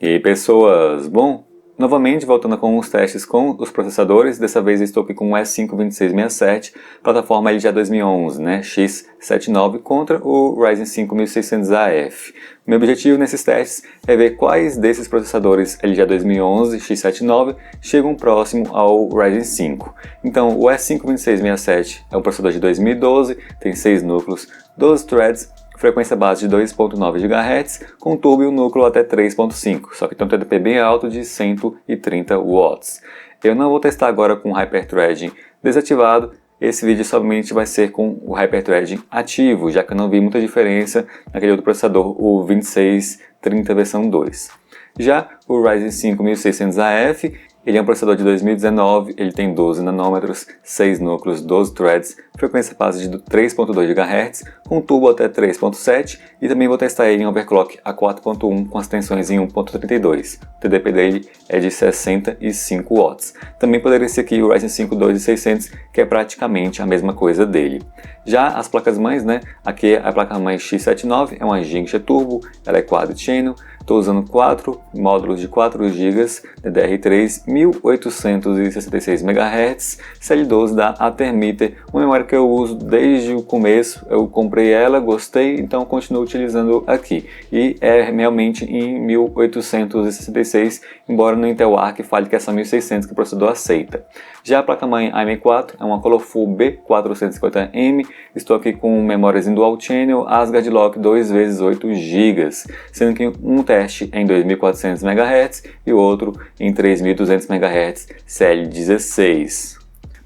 E aí, pessoas, bom, novamente voltando com os testes com os processadores, dessa vez eu estou aqui com o S5-2667, plataforma LGA 2011, né, X79 contra o Ryzen 5 1600AF. Meu objetivo nesses testes é ver quais desses processadores LGA 2011 X79 chegam próximo ao Ryzen 5. Então, o S5-2667 é um processador de 2012, tem 6 núcleos, 12 threads, frequência base de 2.9 GHz, com turbo e um núcleo até 3.5, só que tem um TDP bem alto de 130 watts. Eu não vou testar agora com o Hyperthreading desativado, esse vídeo somente vai ser com o Hyperthreading ativo, já que eu não vi muita diferença naquele outro processador, o 2630 versão 2. Já o Ryzen 5 1600AF, ele é um processador de 2019, ele tem 12 nanômetros, 6 núcleos, 12 threads, frequência base de 3.2 GHz, com turbo até 3.7 e também vou testar ele em overclock a 4.1 com as tensões em 1.32. O TDP dele é de 65 watts. Também poderia ser aqui o Ryzen 5 2600, que é praticamente a mesma coisa dele. Já as placas-mães, né? Aqui a placa-mãe X79 é uma Giga Turbo, ela é Quad Channel. Estou usando 4 módulos de 4 GB DDR3 1866 MHz CL12 da Athermeter, uma memória que eu uso desde o começo. Eu comprei ela, gostei, então continuo utilizando aqui. E é realmente em 1866, embora no Intel Arc fale que é só 1600 que o processador aceita. Já a placa-mãe AM4 é uma Colorful B450M, estou aqui com memórias em Dual Channel, Asgard Lock 2x8 GB, sendo que um teste em 2400 MHz e o outro em 3200 MHz CL16.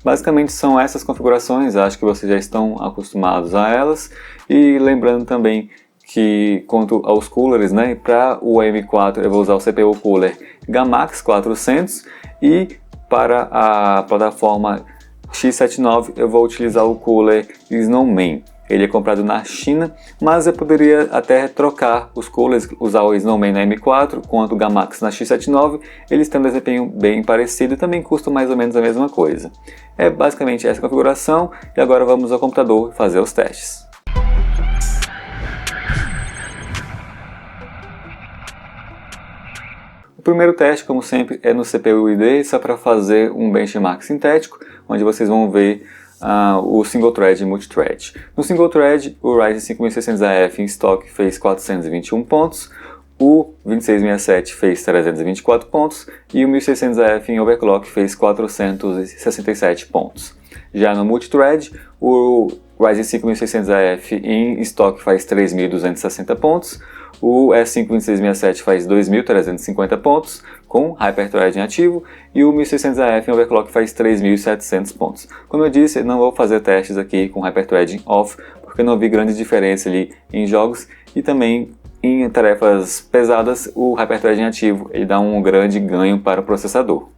Basicamente são essas configurações, acho que vocês já estão acostumados a elas. E lembrando também que quanto aos coolers, né, para o AM4 eu vou usar o CPU Cooler Gamax 400 e para a plataforma X79 eu vou utilizar o cooler Snowman. Ele é comprado na China, mas eu poderia até trocar os coolers, usar o Snowman na M4 quanto o Gamax na X79, eles têm um desempenho bem parecido e também custam mais ou menos a mesma coisa. É basicamente essa configuração e agora vamos ao computador fazer os testes. O primeiro teste, como sempre, é no CPU-ID, só para fazer um benchmark sintético, onde vocês vão ver o single thread e multithread. No single thread, o Ryzen 5 1600AF em estoque fez 421 pontos, o 2667 fez 324 pontos e o 1600AF em overclock fez 467 pontos. Já no multithread, o Ryzen 5 1600AF em estoque faz 3.260 pontos, o S5 2667 faz 2.350 pontos com Hyperthreading ativo e o 1600AF em overclock faz 3.700 pontos. Como eu disse, não vou fazer testes aqui com Hyperthreading off, porque não vi grande diferença ali em jogos e também em tarefas pesadas o Hyperthreading ativo ele dá um grande ganho para o processador.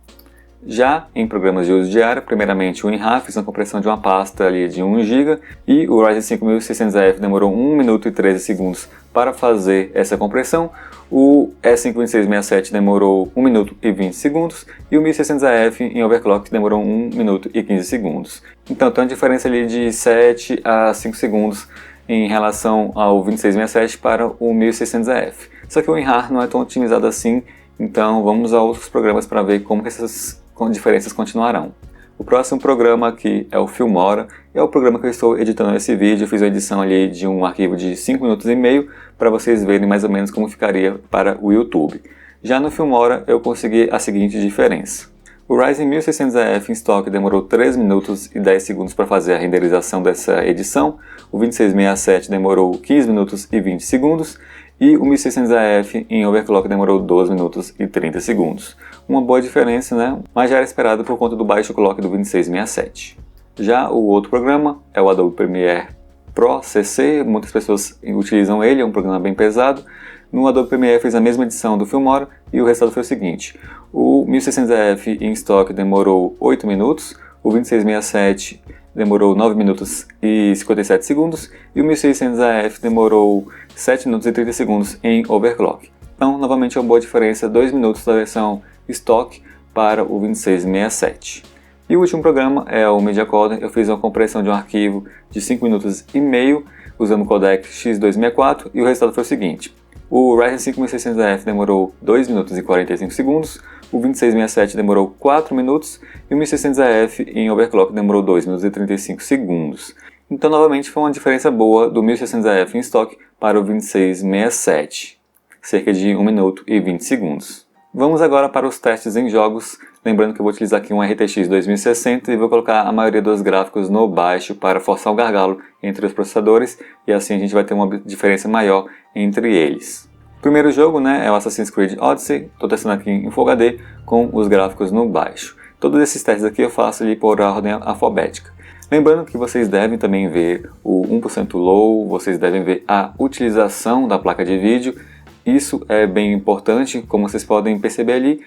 Já em programas de uso diário, primeiramente o WinRAR, fiz uma compressão de uma pasta ali de 1 GB e o Ryzen 5 1600AF demorou 1 minuto e 13 segundos para fazer essa compressão. O S5 2667 demorou 1 minuto e 20 segundos e o 1600AF em overclock demorou 1 minuto e 15 segundos. Então tem uma diferença ali de 7 a 5 segundos em relação ao 2667 para o 1600AF. Só que o WinRAR não é tão otimizado assim, então vamos a outros programas para ver como que essas diferenças continuarão. O próximo programa aqui é o Filmora, é o programa que eu estou editando esse vídeo. Eu fiz uma edição ali de um arquivo de 5 minutos e meio para vocês verem mais ou menos como ficaria para o YouTube. Já no Filmora eu consegui a seguinte diferença. O Ryzen 1600AF em estoque demorou 3 minutos e 10 segundos para fazer a renderização dessa edição, o 2667 demorou 15 minutos e 20 segundos e o 1600AF em overclock demorou 12 minutos e 30 segundos. Uma boa diferença, né? Mas já era esperado por conta do baixo clock do 2667. Já o outro programa é o Adobe Premiere Pro CC, muitas pessoas utilizam ele, é um programa bem pesado. No Adobe Premiere fez a mesma edição do Filmora e o resultado foi o seguinte: o 1600AF em estoque demorou 8 minutos, o 2667 demorou 9 minutos e 57 segundos e o 1600AF demorou 7 minutos e 30 segundos em overclock. Então, novamente, é uma boa diferença, 2 minutos da versão estoque para o 2667. E o último programa é o Media Coder. Eu fiz uma compressão de um arquivo de 5 minutos e meio usando o codec X264 e o resultado foi o seguinte: O Ryzen 5 1600F demorou 2 minutos e 45 segundos, o 2667 demorou 4 minutos e o 1600AF em overclock demorou 2 minutos e 35 segundos. Então, novamente, foi uma diferença boa do 1600AF em estoque para o 2667, cerca de 1 minuto e 20 segundos. Vamos agora para os testes em jogos, lembrando que eu vou utilizar aqui um RTX 2060 e vou colocar a maioria dos gráficos no baixo para forçar o gargalo entre os processadores e assim a gente vai ter uma diferença maior entre eles. O primeiro jogo, né, é o Assassin's Creed Odyssey, estou testando aqui em Full HD com os gráficos no baixo. Todos esses testes aqui eu faço ali por ordem alfabética. Lembrando que vocês devem também ver o 1% low, vocês devem ver a utilização da placa de vídeo. Isso é bem importante, como vocês podem perceber ali,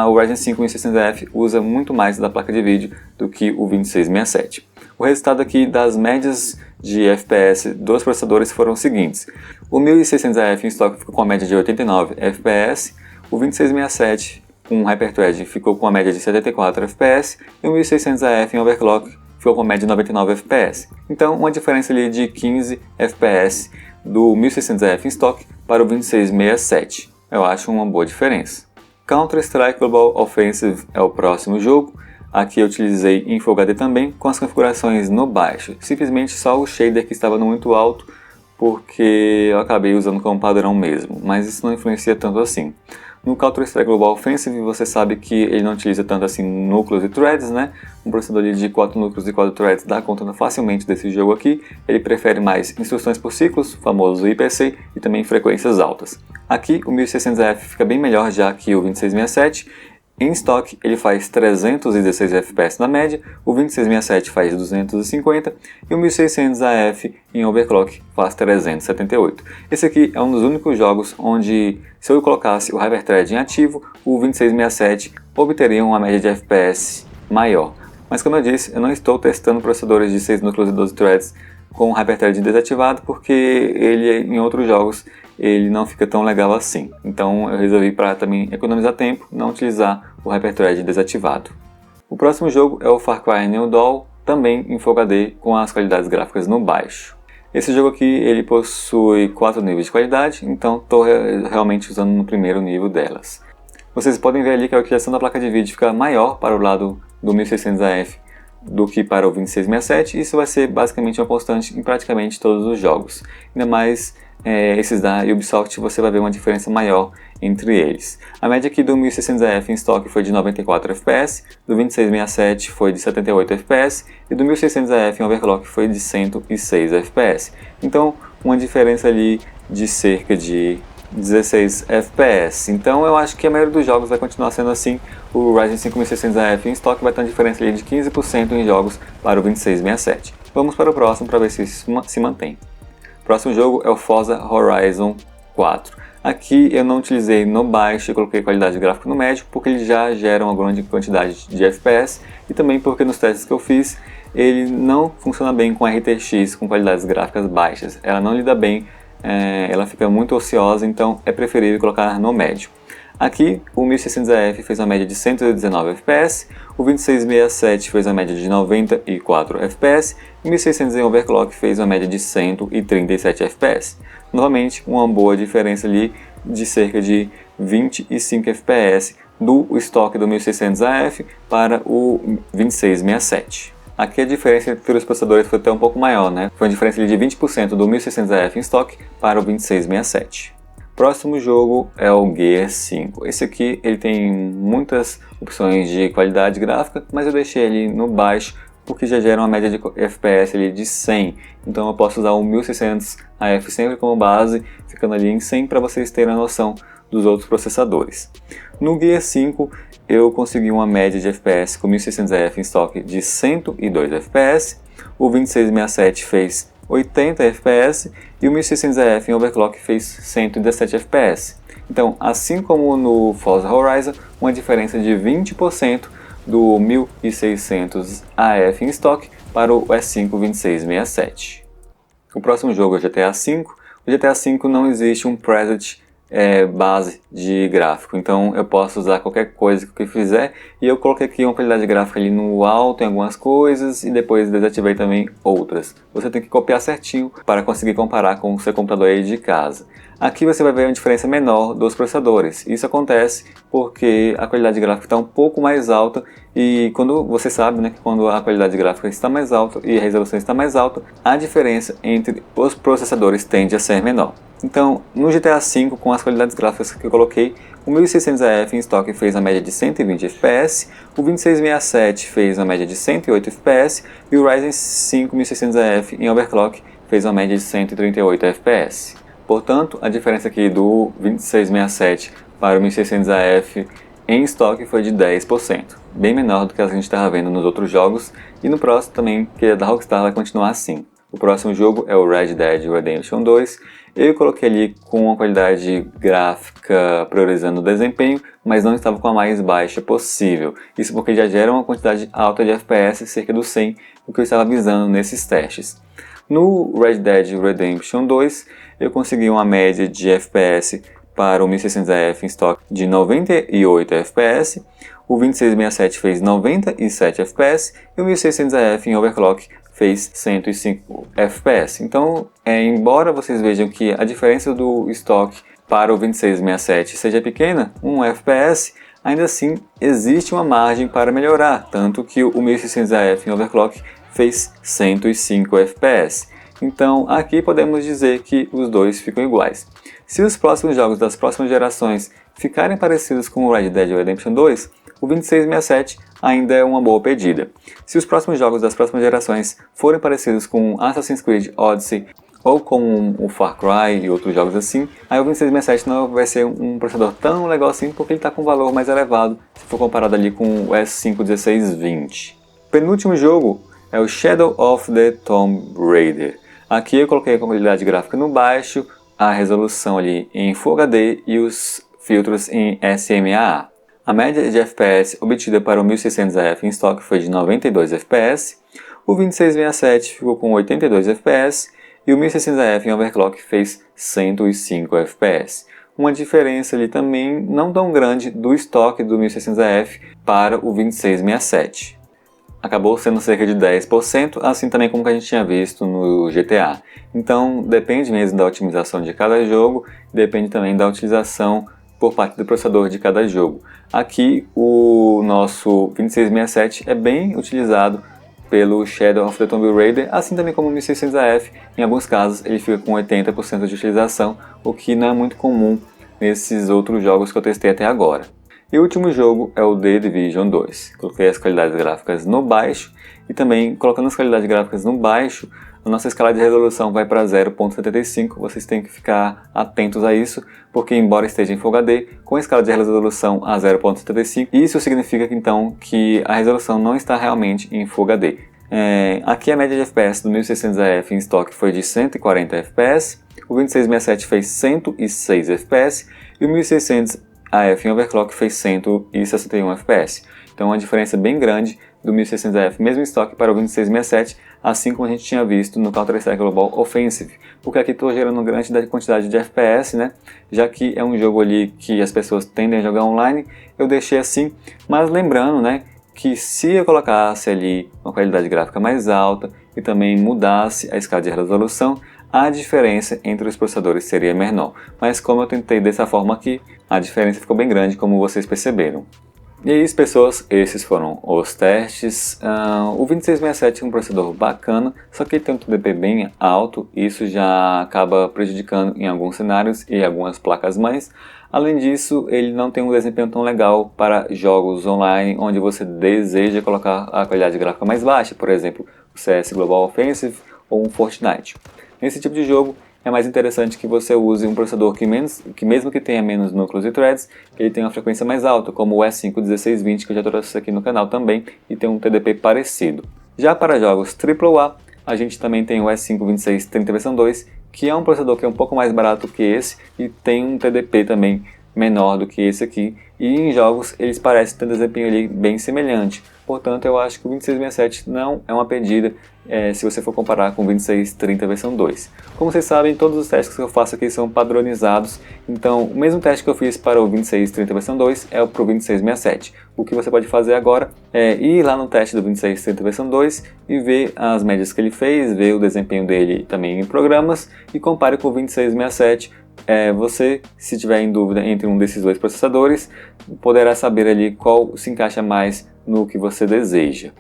o Ryzen 5 1600F usa muito mais da placa de vídeo do que o 2667. O resultado aqui das médias de FPS dos processadores foram os seguintes. O 1600AF em estoque ficou com a média de 89 FPS, o 2667 com Hyperthread ficou com a média de 74 FPS e o 1600AF em overclock ficou com a média de 99 FPS. Então, uma diferença ali de 15 FPS do 1600AF em estoque para o 2667. Eu acho uma boa diferença. Counter-Strike Global Offensive é o próximo jogo. Aqui eu utilizei em Full HD também, com as configurações no baixo. Simplesmente só o shader que estava no muito alto, porque eu acabei usando como padrão mesmo, mas isso não influencia tanto assim. No Counter-Strike Global Offensive você sabe que ele não utiliza tanto assim núcleos e threads, né? Um processador de 4 núcleos e 4 threads dá conta facilmente desse jogo aqui. Ele prefere mais instruções por ciclos, famoso IPC, e também frequências altas. Aqui o 1600F fica bem melhor já que o 2667. Em estoque ele faz 316 FPS na média, o 2667 faz 250 e o 1600AF em overclock faz 378. Esse aqui é um dos únicos jogos onde, se eu colocasse o Hyperthread em ativo, o 2667 obteria uma média de FPS maior. Mas como eu disse, eu não estou testando processadores de 6 núcleos e 12 threads com o Hyperthread desativado, porque ele em outros jogos ele não fica tão legal assim. Então eu resolvi, para também economizar tempo, não utilizar o Hyperthread desativado. O próximo jogo é o Far Cry New Dawn, também em Full HD com as qualidades gráficas no baixo. Esse jogo aqui ele possui 4 níveis de qualidade, então estou realmente usando no primeiro nível delas. Vocês podem ver ali que a utilização da placa de vídeo fica maior para o lado do 1600AF do que para o 2667, e isso vai ser basicamente uma constante em praticamente todos os jogos. Ainda mais esses da Ubisoft, você vai ver uma diferença maior entre eles. A média aqui do 1600AF em estoque foi de 94 FPS, do 2667 foi de 78 FPS e do 1600AF em overclock foi de 106 FPS. Então, uma diferença ali de cerca de 16 FPS. Então eu acho que a maioria dos jogos vai continuar sendo assim. O Ryzen 5 1600AF em estoque vai ter uma diferença ali de 15% em jogos para o 2667. Vamos para o próximo para ver se isso se mantém. O próximo jogo é o Forza Horizon 4. Aqui eu não utilizei no baixo e coloquei qualidade gráfica no médio, porque ele já gera uma grande quantidade de FPS e também porque nos testes que eu fiz ele não funciona bem com RTX com qualidades gráficas baixas. Ela não lida bem, ela fica muito ociosa, então é preferível colocar no médio. Aqui o 1600AF fez uma média de 119 FPS, o 2667 fez uma média de 94 FPS e o 1600 em overclock fez uma média de 137 FPS. Novamente, uma boa diferença ali de cerca de 25 FPS do estoque do 1600AF para o 2667. Aqui a diferença entre os processadores foi até um pouco maior, né? Foi uma diferença de 20% do 1600AF em estoque para o 2667. Próximo jogo é o Gear 5. Esse aqui ele tem muitas opções de qualidade gráfica, mas eu deixei ele no baixo porque já gera uma média de FPS ali de 100. Então eu posso usar o 1600AF sempre como base, ficando ali em 100 para vocês terem a noção dos outros processadores. No Gear 5 eu consegui uma média de FPS com 1600AF em estoque de 102 FPS, o 2667 fez 80 FPS e o 1600AF em overclock fez 117 FPS. Então, assim como no Forza Horizon, uma diferença de 20% do 1600AF em estoque para o S5 2667. O próximo jogo é o GTA V. O GTA V não existe um preset base de gráfico, então eu posso usar qualquer coisa que eu fizer, e eu coloquei aqui uma qualidade gráfica ali no alto em algumas coisas e depois desativei também outras. Você tem que copiar certinho para conseguir comparar com o seu computador aí de casa. Aqui você vai ver uma diferença menor dos processadores. Isso acontece porque a qualidade gráfica está um pouco mais alta, e quando você sabe, né, que quando a qualidade gráfica está mais alta e a resolução está mais alta, a diferença entre os processadores tende a ser menor. Então, no GTA V, com as qualidades gráficas que eu coloquei, o 1600AF em estoque fez uma média de 120 FPS, o 2667 fez uma média de 108 FPS e o Ryzen 5 1600AF em overclock fez uma média de 138 FPS. Portanto, a diferença aqui do 2667 para o 1600AF em estoque foi de 10%, bem menor do que a gente estava vendo nos outros jogos, e no próximo também, que é da Rockstar, vai continuar assim. O próximo jogo é o Red Dead Redemption 2. Eu coloquei ali com uma qualidade gráfica priorizando o desempenho, mas não estava com a mais baixa possível. Isso porque já gera uma quantidade alta de FPS, cerca dos 100, o que eu estava visando nesses testes. No Red Dead Redemption 2, eu consegui uma média de FPS para o 1600AF em estoque de 98 FPS, o 2667 fez 97 FPS e o 1600AF em overclock fez 105 FPS. Então, embora vocês vejam que a diferença do estoque para o 2667 seja pequena, 1 FPS, ainda assim existe uma margem para melhorar, tanto que o 1600AF em overclock fez 105 FPS. Então, aqui podemos dizer que os dois ficam iguais. Se os próximos jogos das próximas gerações ficarem parecidos com o Red Dead Redemption 2, o 2667 ainda é uma boa pedida. Se os próximos jogos das próximas gerações forem parecidos com Assassin's Creed Odyssey ou com o Far Cry e outros jogos assim, aí o 2667 não vai ser um processador tão legal assim, porque ele está com um valor mais elevado se for comparado ali com o S5 1620. O penúltimo jogo é o Shadow of the Tomb Raider. Aqui eu coloquei a qualidade gráfica no baixo, a resolução ali em Full HD e os filtros em SMAA. A média de FPS obtida para o 1600AF em estoque foi de 92 FPS, o 2667 ficou com 82 FPS e o 1600AF em overclock fez 105 FPS. Uma diferença ali também não tão grande do estoque do 1600AF para o 2667. Acabou sendo cerca de 10%, assim também como que a gente tinha visto no GTA. Então depende mesmo da otimização de cada jogo, depende também da utilização por parte do processador de cada jogo. Aqui o nosso 2667 é bem utilizado pelo Shadow of the Tomb Raider, assim também como o 1600AF. Em alguns casos ele fica com 80% de utilização, o que não é muito comum nesses outros jogos que eu testei até agora. E o último jogo é o The Division 2. Coloquei as qualidades gráficas no baixo e também colocando as qualidades gráficas no baixo, a nossa escala de resolução vai para 0.75, vocês têm que ficar atentos a isso, porque embora esteja em Full HD, com a escala de resolução a 0.75, isso significa então que a resolução não está realmente em Full HD. Aqui a média de FPS do 1600AF em estoque foi de 140 FPS, o 2667 fez 106 FPS e o 1600AF em overclock fez 161 FPS. Então uma diferença bem grande do 1600AF mesmo em estoque para o 2667, assim como a gente tinha visto no Counter-Strike Global Offensive, porque aqui estou gerando uma grande quantidade de FPS, né? Já que é um jogo ali que as pessoas tendem a jogar online, eu deixei assim, mas lembrando, né, que se eu colocasse ali uma qualidade gráfica mais alta e também mudasse a escala de resolução, a diferença entre os processadores seria menor. Mas como eu tentei dessa forma aqui, a diferença ficou bem grande, como vocês perceberam. E é isso, pessoas, esses foram os testes. O 2667 é um processador bacana, só que ele tem um TDP bem alto, e isso já acaba prejudicando em alguns cenários e algumas placas-mães. Além disso, ele não tem um desempenho tão legal para jogos online onde você deseja colocar a qualidade gráfica mais baixa, por exemplo, o CS Global Offensive ou um Fortnite. Nesse tipo de jogo, é mais interessante que você use um processador que mesmo que tenha menos núcleos e threads, ele tem uma frequência mais alta, como o S5 1620, que eu já trouxe aqui no canal também, e tem um TDP parecido. Já para jogos AAA, a gente também tem o S5 2630 versão 2, que é um processador que é um pouco mais barato que esse, e tem um TDP também menor do que esse aqui, e em jogos eles parecem ter um desempenho ali bem semelhante. Portanto, eu acho que o 2667 não é uma pedida se você for comparar com o 2630 versão 2. Como vocês sabem, todos os testes que eu faço aqui são padronizados, então o mesmo teste que eu fiz para o 2630 versão 2 é para o 2667. O que você pode fazer agora é ir lá no teste do 2630 versão 2 e ver as médias que ele fez, ver o desempenho dele também em programas e compare com o 2667. Você, se tiver em dúvida entre um desses dois processadores, poderá saber ali qual se encaixa mais no que você deseja.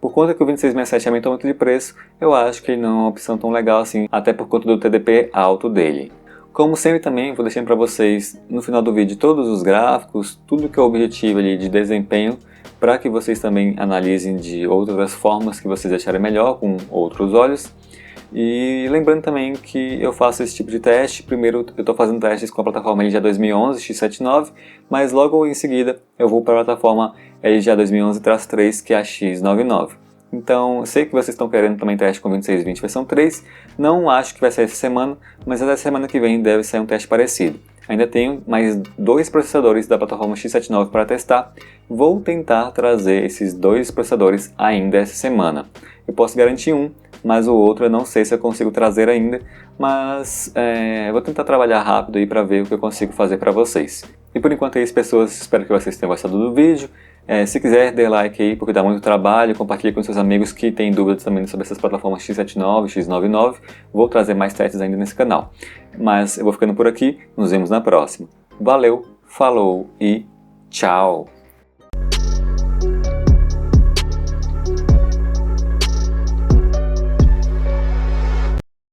Por conta que o 2667 aumentou muito de preço, eu acho que ele não é uma opção tão legal assim, até por conta do TDP alto dele. Como sempre também, vou deixando para vocês no final do vídeo todos os gráficos, tudo que é o objetivo ali de desempenho, para que vocês também analisem de outras formas que vocês acharem melhor, com outros olhos. E lembrando também que eu faço esse tipo de teste, primeiro eu estou fazendo testes com a plataforma LGA 2011 X79, mas logo em seguida eu vou para a plataforma LGA 2011-3, que é a X99. Então, eu sei que vocês estão querendo também teste com 2620 versão 3, não acho que vai sair essa semana, mas até semana que vem deve sair um teste parecido. Ainda tenho mais 2 processadores da plataforma X79 para testar, vou tentar trazer esses 2 processadores ainda essa semana. Eu posso garantir um, mas o outro eu não sei se eu consigo trazer ainda, mas vou tentar trabalhar rápido aí para ver o que eu consigo fazer para vocês. E por enquanto é isso, pessoas, espero que vocês tenham gostado do vídeo. Se quiser, dê like aí porque dá muito trabalho, compartilhe com seus amigos que têm dúvidas também sobre essas plataformas X79, X99, vou trazer mais testes ainda nesse canal. Mas eu vou ficando por aqui, nos vemos na próxima. Valeu, falou e tchau!